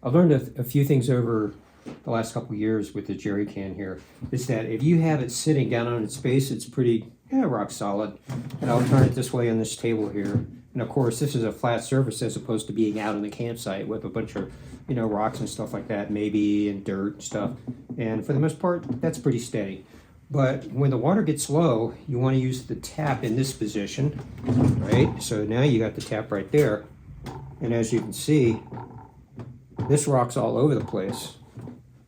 I've learned a few things over the last couple of years with the jerry can here, is that if you have it sitting down on its base, it's pretty rock solid. And I'll turn it this way on this table here. And of course, this is a flat surface as opposed to being out on the campsite with a bunch of, rocks and stuff like that, maybe, and dirt and stuff. And for the most part, that's pretty steady. But when the water gets low, you want to use the tap in this position, right? So now you got the tap right there. And as you can see, this rock's all over the place.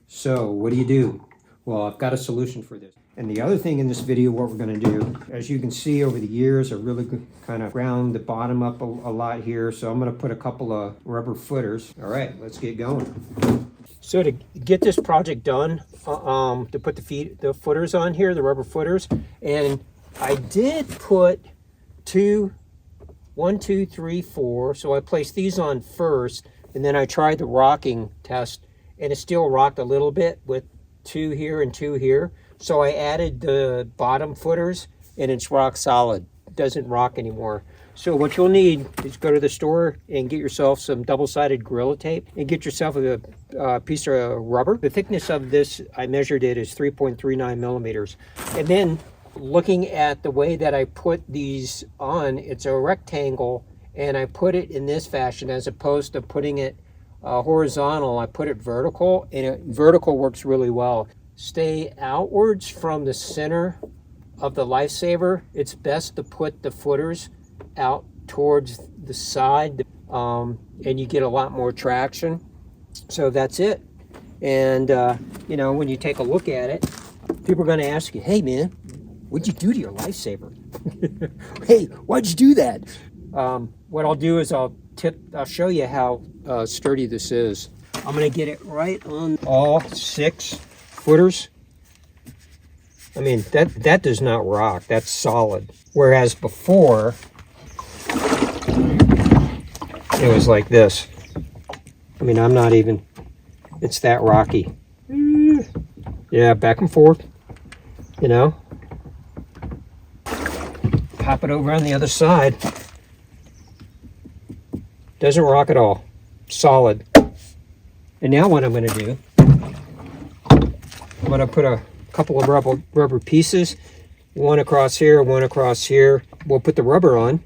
So what do? Well, I've got a solution for this. And the other thing in this video, what we're going to do, as you can see over the years, I really kind of ground the bottom up a lot here. So I'm going to put a couple of rubber footers. All right, let's get going. So to get this project done, to put the footers on here, the rubber footers, and I did put 1, 2, 3, 4. So I placed these on first, and then I tried the rocking test, and it still rocked a little bit with 2 here and 2 here. So I added the bottom footers, and it's rock solid. It doesn't rock anymore. So what you'll need is go to the store and get yourself some double-sided Gorilla Tape and get yourself a piece of rubber. The thickness of this, I measured it, is 3.39 millimeters. And then looking at the way that I put these on, it's a rectangle, and I put it in this fashion as opposed to putting it horizontal. I put it vertical, and vertical works really well. Stay outwards from the center of the Lifesaver. It's best to put the footers out towards the side, and you get a lot more traction. So that's it. And when you take a look at it, people are going to ask you, hey man, what'd you do to your Lifesaver? Hey, why'd you do that? What I'll do is I'll show you how sturdy this is. I'm going to get it right on all 6 footers. I mean, that does not rock. That's solid. Whereas before, it was like this. I mean, it's that rocky. Yeah, back and forth, Pop it over on the other side. Doesn't rock at all. Solid. And now what I'm going to do, I'm going to put a couple of rubber pieces, one across here, one across here. We'll put the rubber on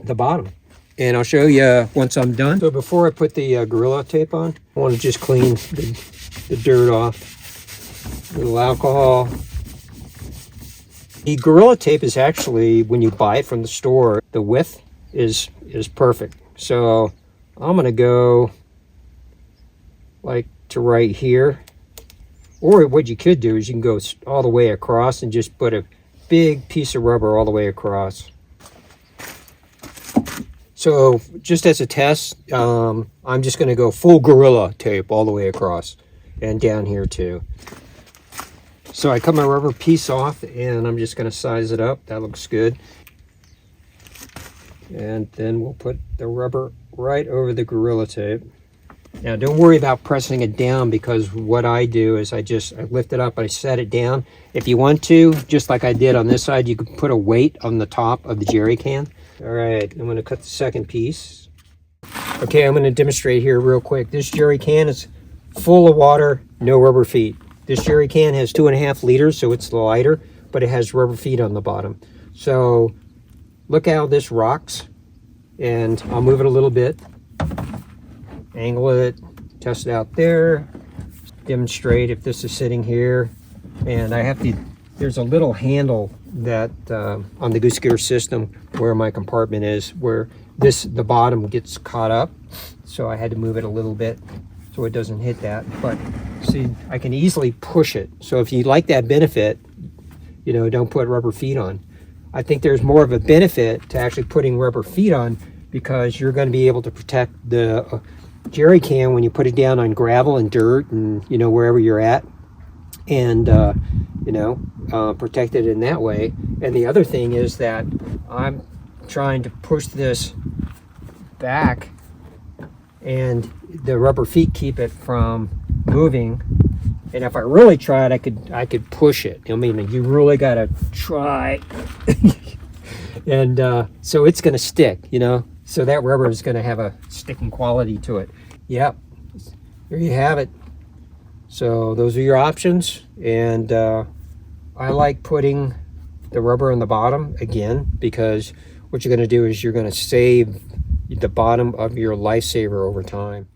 the bottom, and I'll show you once I'm done. So before I put the Gorilla Tape on, I want to just clean the dirt off. A little alcohol. The Gorilla Tape is actually, when you buy it from the store, the width is perfect. So I'm going to go like to right here. Or what you could do is you can go all the way across and just put a big piece of rubber all the way across. So just as a test, I'm just going to go full Gorilla Tape all the way across and down here too. So I cut my rubber piece off and I'm just going to size it up. That looks good. And then we'll put the rubber right over the Gorilla Tape. Now don't worry about pressing it down, because what I do is I lift it up, I set it down. If you want to, just like I did on this side, you could put a weight on the top of the jerry can. All right, I'm going to cut the second piece. Okay, I'm going to demonstrate here real quick. This jerry can is full of water, no rubber feet. This jerry can has 2.5 liters, so it's lighter, but it has rubber feet on the bottom. So look how this rocks, and I'll move it a little bit. Angle it, test it out there, demonstrate if this is sitting here. And there's a little handle that on the goose gear system where my compartment is, where the bottom gets caught up. So I had to move it a little bit so it doesn't hit that. But see, I can easily push it. So if you like that benefit, don't put rubber feet on. I think there's more of a benefit to actually putting rubber feet on, because you're going to be able to protect the jerry can when you put it down on gravel and dirt and wherever you're at, and protect it in that way. And the other thing is that I'm trying to push this back, and the rubber feet keep it from moving. And if I really tried, I could push it. I mean, you really got to try. And so it's going to stick, So that rubber is going to have a sticking quality to it. Yep. there you have it. So those are your options, and I like putting the rubber on the bottom again, because what you're going to do is you're going to save the bottom of your Lifesaver over time.